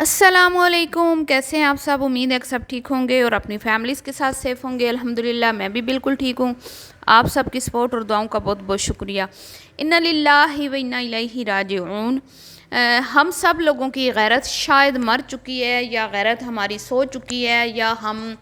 السلام علیکم، کیسے ہیں آپ سب؟ امید ہے کہ سب ٹھیک ہوں گے اور اپنی فیملیز کے ساتھ سیف ہوں گے۔ الحمدللہ میں بھی بالکل ٹھیک ہوں۔ آپ سب کی سپورٹ اور دعاؤں کا بہت بہت شکریہ۔ انا للہ و انا الیہ راجعون۔ ہم سب لوگوں کی غیرت شاید مر چکی ہے، یا غیرت ہماری سو چکی ہے، یا ہم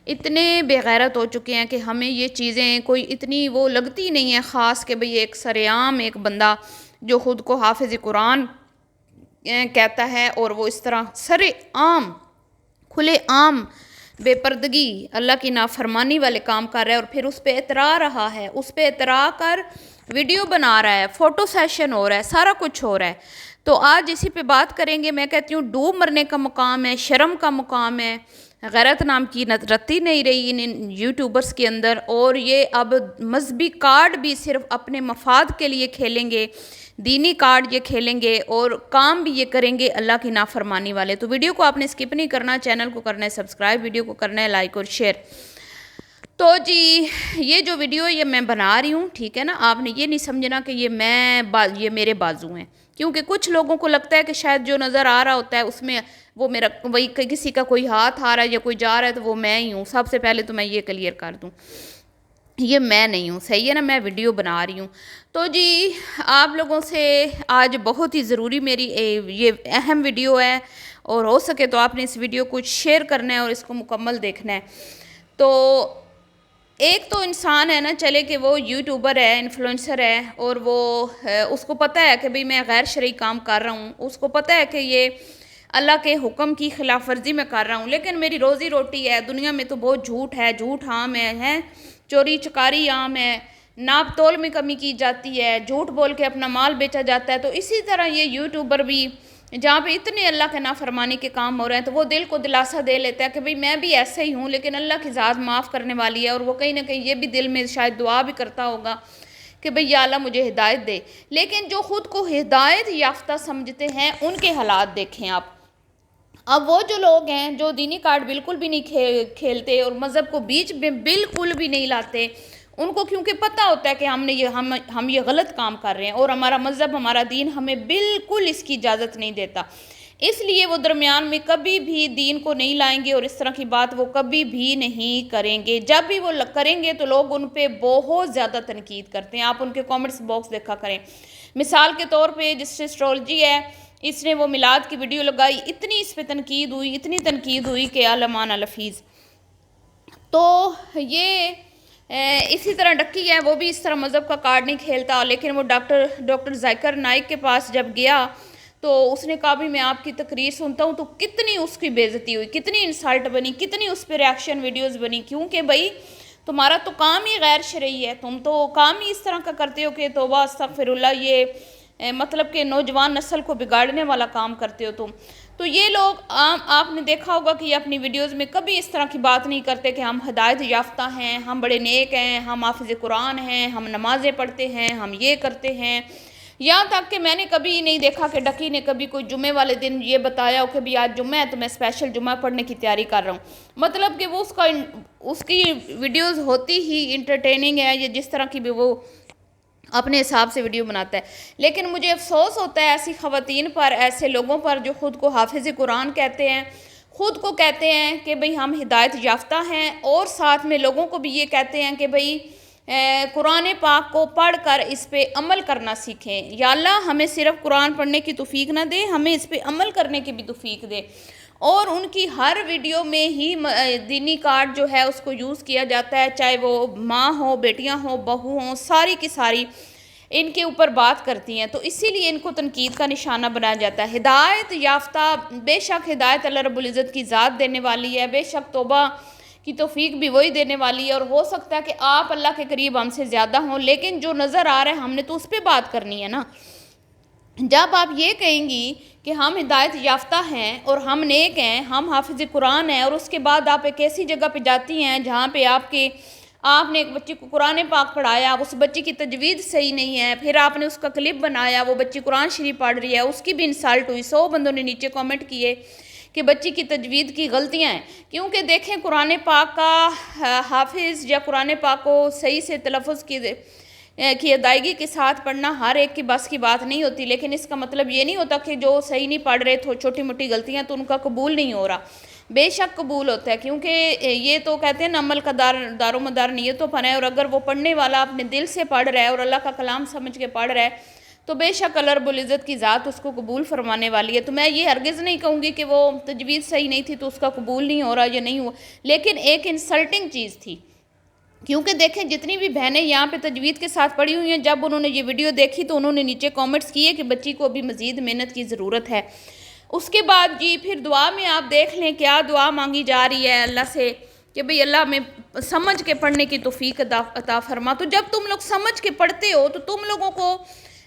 اتنے بے غیرت ہو چکے ہیں کہ ہمیں یہ چیزیں کوئی اتنی وہ لگتی نہیں ہیں خاص کہ بھئی ایک سرعام ایک بندہ جو خود کو حافظ قرآن کہتا ہے اور وہ اس طرح سر عام کھلے عام بے پردگی اللہ کی نافرمانی والے کام کر رہا ہے، اور پھر اس پہ اترا رہا ہے، اس پہ اترا کر ویڈیو بنا رہا ہے، فوٹو سیشن ہو رہا ہے، سارا کچھ ہو رہا ہے۔ تو آج اسی پہ بات کریں گے۔ میں کہتی ہوں ڈوب مرنے کا مقام ہے، شرم کا مقام ہے، غیرت نام کی رتی نہیں رہی ان یوٹیوبرز کے اندر، اور یہ اب مذہبی کارڈ بھی صرف اپنے مفاد کے لیے کھیلیں گے، دینی کارڈ یہ کھیلیں گے اور کام بھی یہ کریں گے اللہ کی نافرمانی والے۔ تو ویڈیو کو آپ نے سکپ نہیں کرنا، چینل کو کرنا ہے سبسکرائب، ویڈیو کو کرنا ہے لائک اور شیئر۔ تو جی یہ جو ویڈیو یہ میں بنا رہی ہوں، ٹھیک ہے نا، آپ نے یہ نہیں سمجھنا کہ یہ میرے بازو ہیں، کیونکہ کچھ لوگوں کو لگتا ہے کہ شاید جو نظر آ رہا ہوتا ہے اس میں وہ میرا وہی کسی کا کوئی ہاتھ آ رہا ہے یا کوئی جا رہا ہے تو وہ میں ہی ہوں۔ سب سے پہلے تو میں یہ کلیئر کر دوں، یہ میں نہیں ہوں، صحیح ہے نا، میں ویڈیو بنا رہی ہوں۔ تو جی آپ لوگوں سے آج بہت ہی ضروری میری یہ اہم ویڈیو ہے، اور ہو سکے تو آپ نے اس ویڈیو کو شیئر کرنا ہے اور اس کو مکمل دیکھنا ہے۔ تو ایک تو انسان ہے نا، چلے کہ وہ یوٹیوبر ہے، انفلوئنسر ہے، اور وہ اس کو پتہ ہے کہ بھئی میں غیر شرعی کام کر رہا ہوں، اس کو پتہ ہے کہ یہ اللہ کے حکم کی خلاف ورزی میں کر رہا ہوں، لیکن میری روزی روٹی ہے، دنیا میں تو بہت جھوٹ ہے، جھوٹ عام ہے، چوری چکاری عام ہے، ناپ تول میں کمی کی جاتی ہے، جھوٹ بول کے اپنا مال بیچا جاتا ہے۔ تو اسی طرح یہ یوٹیوبر بھی جہاں پہ اتنے اللہ کے نافرمانی کے کام ہو رہے ہیں تو وہ دل کو دلاسا دے لیتا ہے کہ بھئی میں بھی ایسے ہی ہوں، لیکن اللہ کی ذات معاف کرنے والی ہے، اور وہ کہیں نہ کہیں یہ بھی دل میں شاید دعا بھی کرتا ہوگا کہ بھئی یا اللہ مجھے ہدایت دے۔ لیکن جو خود کو ہدایت یافتہ سمجھتے ہیں ان کے حالات دیکھیں آپ۔ اب وہ جو لوگ ہیں جو دینی کارڈ بالکل بھی نہیں کھیلتے اور مذہب کو بیچ میں بالکل بھی نہیں لاتے، ان کو کیونکہ پتہ ہوتا ہے کہ ہم یہ غلط کام کر رہے ہیں، اور ہمارا مذہب ہمارا دین ہمیں بالکل اس کی اجازت نہیں دیتا، اس لیے وہ درمیان میں کبھی بھی دین کو نہیں لائیں گے، اور اس طرح کی بات وہ کبھی بھی نہیں کریں گے۔ جب بھی وہ کریں گے تو لوگ ان پہ بہت زیادہ تنقید کرتے ہیں، آپ ان کے کامنٹس باکس دیکھا کریں۔ مثال کے طور پہ جس سے اسٹرولوجی ہے، اس نے وہ میلاد کی ویڈیو لگائی، اتنی اس پہ تنقید ہوئی، اتنی تنقید ہوئی کہ عالمان الفیظ۔ تو یہ اسی طرح ڈکی ہے، وہ بھی اس طرح مذہب کا کارڈ نہیں کھیلتا، لیکن وہ ڈاکٹر ذاکر نائک کے پاس جب گیا تو اس نے کہا بھی میں آپ کی تقریر سنتا ہوں، تو کتنی اس کی بے عزتی ہوئی، کتنی انسلٹ بنی، کتنی اس پہ ریاکشن ویڈیوز بنی، کیونکہ بھئی تمہارا تو کام ہی غیر شرعی ہے، تم تو کام ہی اس طرح کا کرتے ہو کہ توبہ استغفر اللہ، یہ مطلب کہ نوجوان نسل کو بگاڑنے والا کام کرتے ہو تم۔ تو یہ لوگ آپ نے دیکھا ہوگا کہ یہ اپنی ویڈیوز میں کبھی اس طرح کی بات نہیں کرتے کہ ہم ہدایت یافتہ ہیں، ہم بڑے نیک ہیں، ہم حافظ قرآن ہیں، ہم نمازیں پڑھتے ہیں، ہم یہ کرتے ہیں۔ یہاں تک کہ میں نے کبھی نہیں دیکھا کہ ڈکی نے کبھی کوئی جمعے والے دن یہ بتایا ہو کہ بھی آج جمعہ ہے تو میں اسپیشل جمعہ پڑھنے کی تیاری کر رہا ہوں۔ مطلب کہ وہ اس کی ویڈیوز ہوتی ہی انٹرٹیننگ ہے، یا جس طرح کی بھی وہ اپنے حساب سے ویڈیو بناتا ہے۔ لیکن مجھے افسوس ہوتا ہے ایسی خواتین پر، ایسے لوگوں پر جو خود کو حافظ قرآن کہتے ہیں، خود کو کہتے ہیں کہ بھئی ہم ہدایت یافتہ ہیں، اور ساتھ میں لوگوں کو بھی یہ کہتے ہیں کہ بھئی قرآن پاک کو پڑھ کر اس پہ عمل کرنا سیکھیں۔ یا اللہ ہمیں صرف قرآن پڑھنے کی توفیق نہ دے، ہمیں اس پہ عمل کرنے کی بھی توفیق دے۔ اور ان کی ہر ویڈیو میں ہی دینی کارڈ جو ہے اس کو یوز کیا جاتا ہے، چاہے وہ ماں ہو، بیٹیاں ہوں، بہو ہوں، ساری کی ساری ان کے اوپر بات کرتی ہیں، تو اسی لیے ان کو تنقید کا نشانہ بنایا جاتا ہے۔ ہدایت یافتہ، بے شک ہدایت اللہ رب العزت کی ذات دینے والی ہے، بے شک توبہ کی توفیق بھی وہی دینے والی ہے، اور ہو سکتا ہے کہ آپ اللہ کے قریب ہم سے زیادہ ہوں، لیکن جو نظر آ رہا ہے ہم نے تو اس پہ بات کرنی ہے نا۔ جب آپ یہ کہیں گی کہ ہم ہدایت یافتہ ہیں اور ہم نیک ہیں، ہم حافظ قرآن ہیں، اور اس کے بعد آپ ایک ایسی جگہ پہ جاتی ہیں جہاں پہ آپ نے ایک بچی کو قرآن پاک پڑھایا، اس بچی کی تجوید صحیح نہیں ہے، پھر آپ نے اس کا کلپ بنایا، وہ بچی قرآن شریف پڑھ رہی ہے، اس کی بھی انسلٹ ہوئی، 100 بندوں نے نیچے کامنٹ کیے کہ بچی کی تجوید کی غلطیاں ہیں۔ کیونکہ دیکھیں قرآن پاک کا حافظ یا قرآن پاک کو صحیح سے تلفظ کی ادائیگی کے ساتھ پڑھنا ہر ایک کی بس کی بات نہیں ہوتی، لیکن اس کا مطلب یہ نہیں ہوتا کہ جو صحیح نہیں پڑھ رہے تو چھوٹی موٹی غلطیاں تو ان کا قبول نہیں ہو رہا، بے شک قبول ہوتا ہے، کیونکہ یہ تو کہتے ہیں نا عمل کا دار و مدار نیتوں پر ہے، اور اگر وہ پڑھنے والا اپنے دل سے پڑھ رہا ہے اور اللہ کا کلام سمجھ کے پڑھ رہا ہے تو بے شک اللہ رب العزت کی ذات اس کو قبول فرمانے والی ہے۔ تو میں یہ ہرگز نہیں کہوں گی کہ وہ تجوید صحیح نہیں تھی تو اس کا قبول نہیں ہو رہا یا نہیں ہوا، لیکن ایک انسلٹنگ چیز تھی، کیونکہ دیکھیں جتنی بھی بہنیں یہاں پہ تجوید کے ساتھ پڑھی ہوئی ہیں، جب انہوں نے یہ ویڈیو دیکھی تو انہوں نے نیچے کامنٹس کیے کہ بچی کو ابھی مزید محنت کی ضرورت ہے۔ اس کے بعد جی پھر دعا میں آپ دیکھ لیں کیا دعا مانگی جا رہی ہے اللہ سے کہ بھئی اللہ میں سمجھ کے پڑھنے کی توفیق عطا فرما۔ تو جب تم لوگ سمجھ کے پڑھتے ہو تو تم لوگوں کو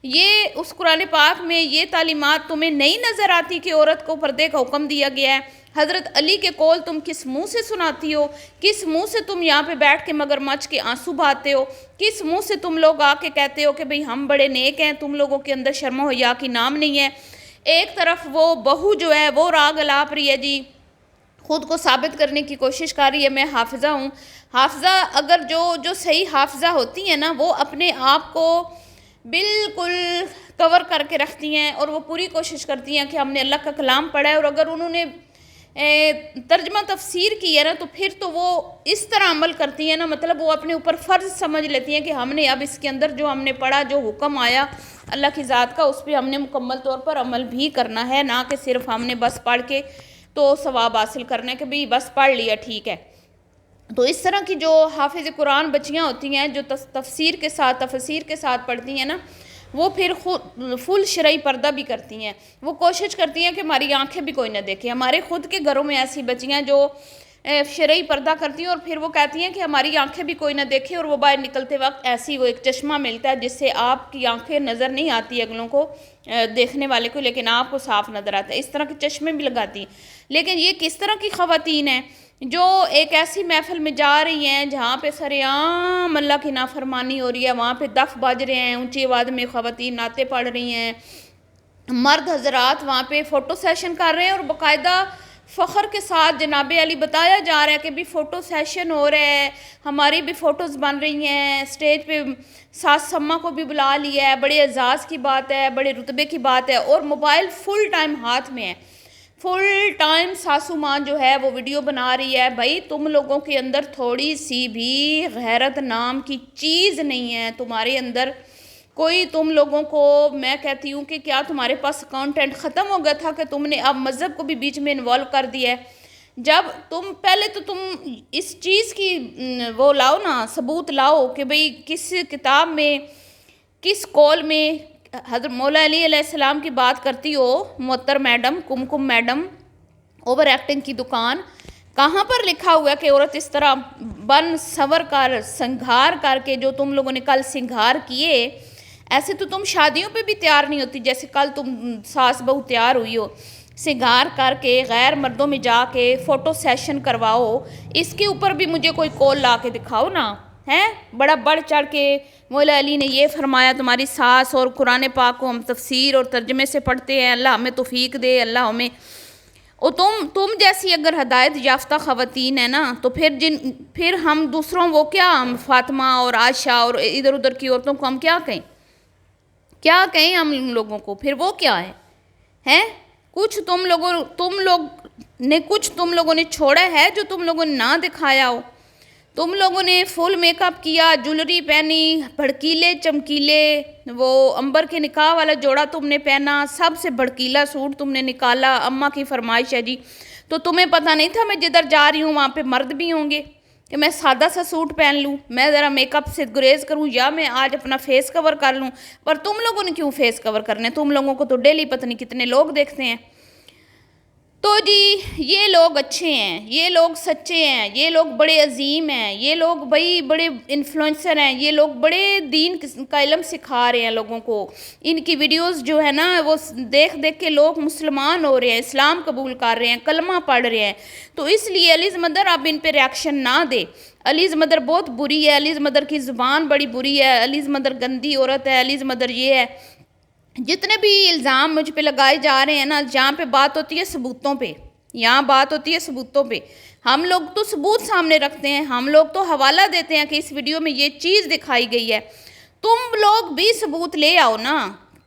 یہ اس قرآن پاک میں یہ تعلیمات تمہیں نہیں نظر آتی کہ عورت کو پردے کا حکم دیا گیا ہے؟ حضرت علی کے قول تم کس منہ سے سناتی ہو؟ کس منہ سے تم یہاں پہ بیٹھ کے مگرمچھ کے آنسو بہاتے ہو؟ کس منہ سے تم لوگ آ کے کہتے ہو کہ بھئی ہم بڑے نیک ہیں، تم لوگوں کے اندر شرم و حیا کی نام نہیں ہے؟ ایک طرف وہ بہو جو ہے وہ راگ الاپ رہی ہے جی، خود کو ثابت کرنے کی کوشش کر رہی ہے میں حافظہ ہوں۔ حافظہ اگر جو صحیح حافظہ ہوتی ہیں نا وہ اپنے آپ کو بالکل کور کر کے رکھتی ہیں اور وہ پوری کوشش کرتی ہیں کہ ہم نے اللہ کا کلام پڑھا ہے، اور اگر انہوں نے ترجمہ تفسیر کی ہے نا تو پھر تو وہ اس طرح عمل کرتی ہیں نا، مطلب وہ اپنے اوپر فرض سمجھ لیتی ہیں کہ ہم نے اب اس کے اندر جو ہم نے پڑھا، جو حکم آیا اللہ کی ذات کا، اس پہ ہم نے مکمل طور پر عمل بھی کرنا ہے، نہ کہ صرف ہم نے بس پڑھ کے تو ثواب حاصل کرنا ہے کہ بھئی بس پڑھ لیا ٹھیک ہے۔ تو اس طرح کی جو حافظ قرآن بچیاں ہوتی ہیں جو تفسیر کے ساتھ پڑھتی ہیں نا، وہ پھر فل شرعی پردہ بھی کرتی ہیں، وہ کوشش کرتی ہیں کہ ہماری آنکھیں بھی کوئی نہ دیکھے۔ ہمارے خود کے گھروں میں ایسی بچیاں جو شرعی پردہ کرتی ہیں اور پھر وہ کہتی ہیں کہ ہماری آنکھیں بھی کوئی نہ دیکھے، اور وہ باہر نکلتے وقت ایسی وہ ایک چشمہ ملتا ہے جس سے آپ کی آنکھیں نظر نہیں آتی اگلوں کو، دیکھنے والے کو، لیکن آپ کو صاف نظر آتا ہے، اس طرح کے چشمے بھی لگاتی ہیں۔ لیکن یہ کس طرح کی خواتین ہیں جو ایک ایسی محفل میں جا رہی ہیں جہاں پہ سر عام اللہ کی نافرمانی ہو رہی ہے، وہاں پہ دف بج رہے ہیں، اونچی آواز میں خواتین نعتیں پڑھ رہی ہیں، مرد حضرات وہاں پہ فوٹو سیشن کر رہے ہیں، اور باقاعدہ فخر کے ساتھ جناب علی بتایا جا رہا ہے کہ بھی فوٹو سیشن ہو رہا ہے، ہماری بھی فوٹوز بن رہی ہیں، سٹیج پہ ساس سما کو بھی بلا لیا ہے، بڑے اعزاز کی بات ہے، بڑے رتبے کی بات ہے، اور موبائل فل ٹائم ہاتھ میں ہے، فل ٹائم ساسو ماں جو ہے وہ ویڈیو بنا رہی ہے۔ بھائی تم لوگوں کے اندر تھوڑی سی بھی غیرت نام کی چیز نہیں ہے، تمہارے اندر کوئی، تم لوگوں کو میں کہتی ہوں کہ کیا تمہارے پاس اکاؤنٹنٹ ختم ہو گیا تھا کہ تم نے اب مذہب کو بھی بیچ میں انوالو کر دیا ہے؟ جب تم پہلے تو تم اس چیز کی وہ لاؤ نا، ثبوت لاؤ کہ بھئی کس کتاب میں کس قول میں حضرت مولا علی علیہ السلام کی بات کرتی ہو، معطر میڈم، کم میڈم، اوور ایکٹنگ کی دکان، کہاں پر لکھا ہوا ہے کہ عورت اس طرح بن سور کر سنگھار کر کے جو تم لوگوں نے کل سنگھار کیے، ایسے تو تم شادیوں پہ بھی تیار نہیں ہوتی جیسے کل تم ساس بہو تیار ہوئی ہو، سنگھار کر کے غیر مردوں میں جا کے فوٹو سیشن کرواؤ، اس کے اوپر بھی مجھے کوئی کول لا کے دکھاؤ نا، ہیں بڑا بڑھ چڑھ کے مولا علی نے یہ فرمایا تمہاری ساس، اور قرآن پاک کو ہم تفسیر اور ترجمے سے پڑھتے ہیں، اللہ ہمیں توفیق دے، اللہ ہمیں، اور تم جیسی اگر ہدایت یافتہ خواتین ہیں نا تو پھر ہم دوسروں وہ کیا، ہم فاطمہ اور عائشہ اور ادھر ادھر کی عورتوں کو ہم کیا کہیں ہم لوگوں کو، پھر وہ کیا ہے؟ کچھ تم لوگوں نے چھوڑا ہے جو تم لوگوں نے نہ دکھایا ہو۔ تم لوگوں نے فل میک اپ کیا، جولری پہنی، بھڑکیلے چمکیلے، وہ امبر کے نکاح والا جوڑا تم نے پہنا، سب سے بھڑکیلا سوٹ تم نے نکالا، اماں کی فرمائش ہے جی، تو تمہیں پتہ نہیں تھا میں جدھر جا رہی ہوں وہاں پہ مرد بھی ہوں گے کہ میں سادہ سا سوٹ پہن لوں، میں ذرا میک اپ سے گریز کروں، یا میں آج اپنا فیس کور کر لوں؟ پر تم لوگوں نے کیوں فیس کور کرنے؟ تم لوگوں کو تو ڈیلی پتہ نہیں کتنے لوگ دیکھتے ہیں۔ تو جی یہ لوگ اچھے ہیں، یہ لوگ سچے ہیں، یہ لوگ بڑے عظیم ہیں، یہ لوگ بھائی بڑے انفلوئنسر ہیں، یہ لوگ بڑے دین کا علم سکھا رہے ہیں لوگوں کو، ان کی ویڈیوز جو ہے نا وہ دیکھ کے لوگ مسلمان ہو رہے ہیں، اسلام قبول کر رہے ہیں، کلمہ پڑھ رہے ہیں۔ تو اس لیے علیز مدر آپ ان پہ ریاکشن نہ دے، علیز مدر بہت بری ہے، علیز مدر کی زبان بڑی بری ہے، علیز مدر گندی عورت ہے، علیز مدر یہ ہے، جتنے بھی الزام مجھ پہ لگائے جا رہے ہیں نا، جہاں پہ بات ہوتی ہے ثبوتوں پہ، یہاں بات ہوتی ہے ثبوتوں پہ، ہم لوگ تو ثبوت سامنے رکھتے ہیں، ہم لوگ تو حوالہ دیتے ہیں کہ اس ویڈیو میں یہ چیز دکھائی گئی ہے، تم لوگ بھی ثبوت لے آؤ نا،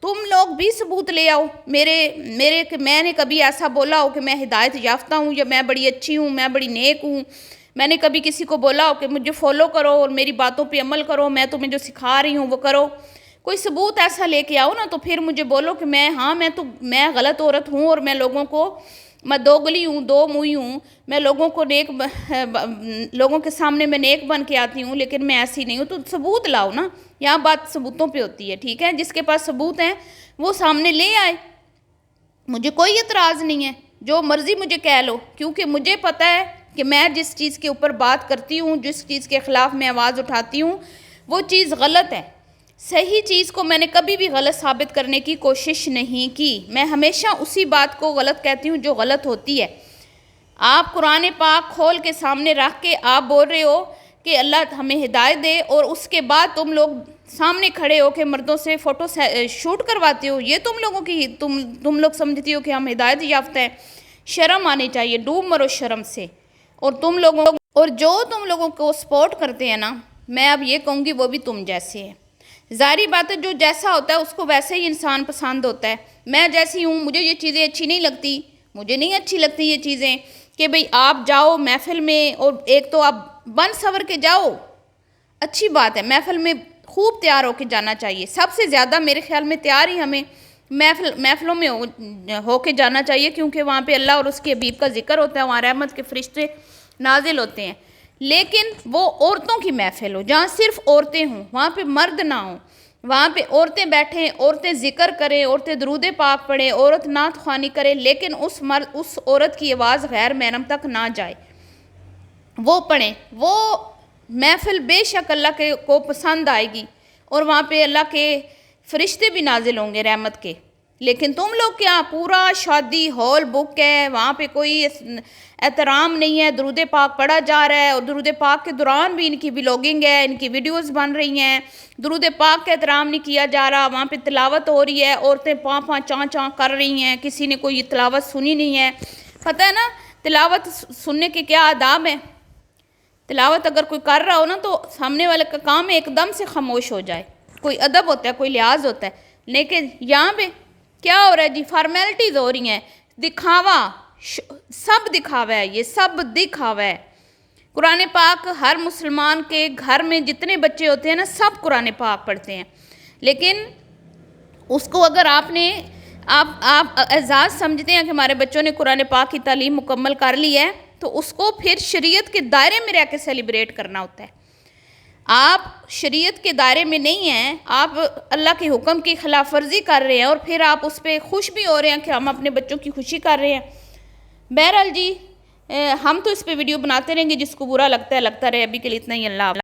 تم لوگ بھی ثبوت لے آؤ میرے کہ میں نے کبھی ایسا بولا ہو کہ میں ہدایت یافتہ ہوں یا میں بڑی اچھی ہوں، میں بڑی نیک ہوں، میں نے کبھی کسی کو بولا ہو کہ مجھے فالو کرو اور میری باتوں پہ عمل کرو، میں تمہیں جو سکھا رہی ہوں وہ کرو، کوئی ثبوت ایسا لے کے آؤ نا، تو پھر مجھے بولو کہ میں غلط عورت ہوں اور میں میں دوگلی ہوں، دو منہی ہوں، میں لوگوں کے سامنے میں نیک بن کے آتی ہوں، لیکن میں ایسی نہیں ہوں، تو ثبوت لاؤ نا، یہاں بات ثبوتوں پہ ہوتی ہے، ٹھیک ہے، جس کے پاس ثبوت ہیں وہ سامنے لے آئے، مجھے کوئی اعتراض نہیں ہے، جو مرضی مجھے کہہ لو، کیونکہ مجھے پتہ ہے کہ میں جس چیز کے اوپر بات کرتی ہوں، جس چیز کے خلاف میں آواز اٹھاتی ہوں، وہ چیز غلط ہے، صحیح چیز کو میں نے کبھی بھی غلط ثابت کرنے کی کوشش نہیں کی، میں ہمیشہ اسی بات کو غلط کہتی ہوں جو غلط ہوتی ہے۔ آپ قرآن پاک کھول کے سامنے رکھ کے آپ بول رہے ہو کہ اللہ ہمیں ہدایت دے، اور اس کے بعد تم لوگ سامنے کھڑے ہو کے مردوں سے فوٹو شوٹ کرواتے ہو، یہ تم لوگ سمجھتی ہو کہ ہم ہدایت یافتہ ہیں، شرم آنی چاہیے، ڈوب مرو شرم سے، اور جو تم لوگوں کو سپورٹ کرتے ہیں نا، میں اب یہ کہوں گی وہ بھی تم جیسے ہیں، ظاہری بات ہے جو جیسا ہوتا ہے اس کو ویسے ہی انسان پسند ہوتا ہے، میں جیسی ہوں مجھے یہ چیزیں اچھی نہیں لگتی، مجھے نہیں اچھی لگتی یہ چیزیں کہ بھئی آپ جاؤ محفل میں، اور ایک تو آپ بن سور کے جاؤ، اچھی بات ہے، محفل میں خوب تیار ہو کے جانا چاہیے، سب سے زیادہ میرے خیال میں تیار ہی ہمیں محفلوں میں ہو کے جانا چاہیے، کیونکہ وہاں پہ اللہ اور اس کے حبیب کا ذکر ہوتا ہے، وہاں رحمت کے فرشتے نازل ہوتے ہیں، لیکن وہ عورتوں کی محفل ہو جہاں صرف عورتیں ہوں، وہاں پہ مرد نہ ہوں، وہاں پہ عورتیں بیٹھیں، عورتیں ذکر کریں، عورتیں درود پاک پڑھیں، عورت نعت خوانی کرے، لیکن اس عورت کی آواز غیر محرم تک نہ جائے، وہ پڑھیں، وہ محفل بے شک اللہ کو پسند آئے گی، اور وہاں پہ اللہ کے فرشتے بھی نازل ہوں گے رحمت کے، لیکن تم لوگ کیا پورا شادی ہال بک ہے، وہاں پہ کوئی احترام نہیں ہے، درود پاک پڑھا جا رہا ہے، اور درود پاک کے دوران بھی ان کی ولاگنگ ہے، ان کی ویڈیوز بن رہی ہیں، درود پاک کا احترام نہیں کیا جا رہا، وہاں پہ تلاوت ہو رہی ہے، عورتیں پاں چاں کر رہی ہیں، کسی نے کوئی تلاوت سنی نہیں ہے، پتہ ہے نا تلاوت سننے کے کیا آداب ہیں، تلاوت اگر کوئی کر رہا ہو نا تو سامنے والے کا کام ہے ایک دم سے خاموش ہو جائے، کوئی ادب ہوتا ہے، کوئی لحاظ ہوتا ہے، لیکن یہاں پہ کیا ہو رہا ہے جی، فارمیلٹیز ہو رہی ہیں، دکھاوا، سب دکھاوا ہے، یہ سب دکھاوا ہے، قرآن پاک ہر مسلمان کے گھر میں جتنے بچے ہوتے ہیں نا سب قرآن پاک پڑھتے ہیں، لیکن اس کو اگر آپ اعزاز سمجھتے ہیں کہ ہمارے بچوں نے قرآن پاک کی تعلیم مکمل کر لی ہے، تو اس کو پھر شریعت کے دائرے میں رہ کے سیلیبریٹ کرنا ہوتا ہے، آپ شریعت کے دائرے میں نہیں ہیں، آپ اللہ کے حکم کی خلاف ورزی کر رہے ہیں، اور پھر آپ اس پہ خوش بھی ہو رہے ہیں کہ ہم اپنے بچوں کی خوشی کر رہے ہیں، بہرحال جی ہم تو اس پہ ویڈیو بناتے رہیں گے، جس کو برا لگتا ہے لگتا رہے، ابھی کے لیے اتنا ہی، اللہ حافظ۔